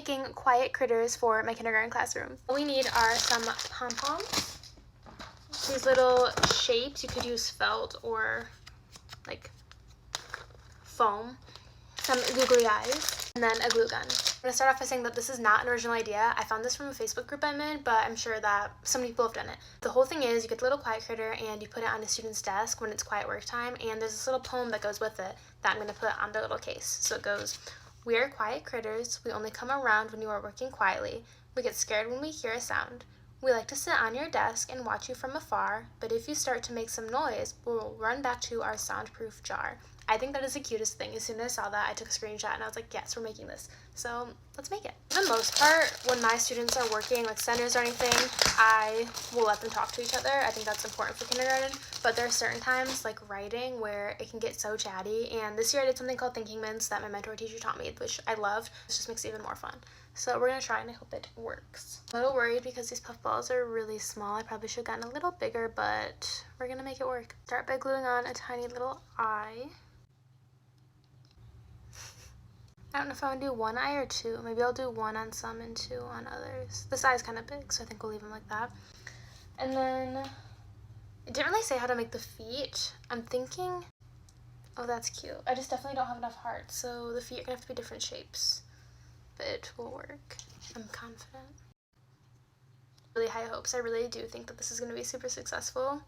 making quiet critters for my kindergarten classroom. All we need are some pom-poms. These little shapes. You could use felt or like foam. Some googly eyes, and then a glue gun. I'm going to start off by saying that this is not an original idea. I found this from a Facebook group I'm in, but I'm sure that some people have done it. The whole thing is you get the little quiet critter and you put it on a student's desk when it's quiet work time, and there's this little poem that goes with it that I'm going to put on the little case. So it goes, "We are quiet critters, we only come around when you are working quietly. We get scared when we hear a sound. We like to sit on your desk and watch you from afar, but if you start to make some noise, we'll run back to our soundproof jar." I think that is the cutest thing. As soon as I saw that, I took a screenshot and I was like, yes, we're making this. So let's make it. For the most part, when my students are working like centers or anything, I will let them talk to each other. I think that's important for kindergarten. But there are certain times like writing where it can get so chatty. And this year I did something called Thinking Mints that my mentor teacher taught me, which I loved. It just makes it even more fun. So we're going to try and I hope it works. I'm a little worried because these puff balls are really small. I probably should have gotten a little bigger, but we're going to make it work. Start by gluing on a tiny little eye. I don't know if I want to do one eye or two. Maybe I'll do one on some and two on others. This eye's kind of big, so I think we'll leave them like that. And then, it didn't really say how to make the feet. I'm thinking, oh, that's cute. I just definitely don't have enough hearts, so the feet are going to have to be different shapes. But it will work. I'm confident. Really high hopes. I really do think that this is going to be super successful.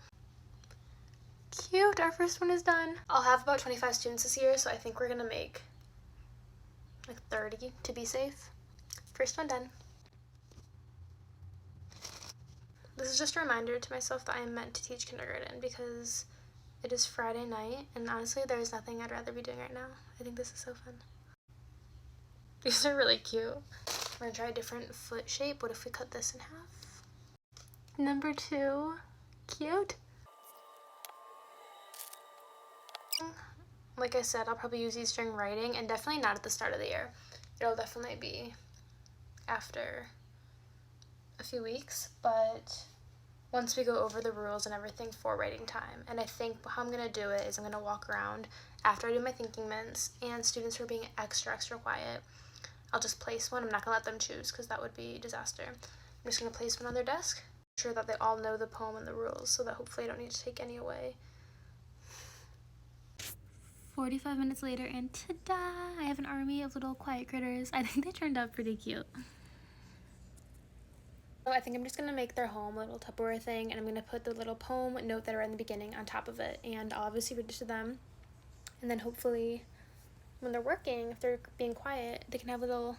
Cute, our first one is done. I'll have about 25 students this year, so I think we're going to make like 30 to be safe. First one done. This is just a reminder to myself that I am meant to teach kindergarten because it is Friday night and honestly there's nothing I'd rather be doing right now. I think this is so fun. These are really cute. We're gonna try a different foot shape. What if we cut this in half? Number 2. Cute. Like I said, I'll probably use these during writing and definitely not at the start of the year. It'll definitely be after a few weeks, but once we go over the rules and everything for writing time. And I think how I'm going to do it is I'm going to walk around after I do my thinking mints and students who are being extra quiet, I'll just place one. I'm not going to let them choose because that would be a disaster. I'm just going to place one on their desk, make sure that they all know the poem and the rules so that hopefully I don't need to take any away. 45 minutes later and ta-da! I have an army of little quiet critters. I think they turned out pretty cute. So I think I'm just going to make their home a little Tupperware thing and I'm going to put the little poem note that are in the beginning on top of it and I'll obviously read it to them and then hopefully when they're working, if they're being quiet, they can have a little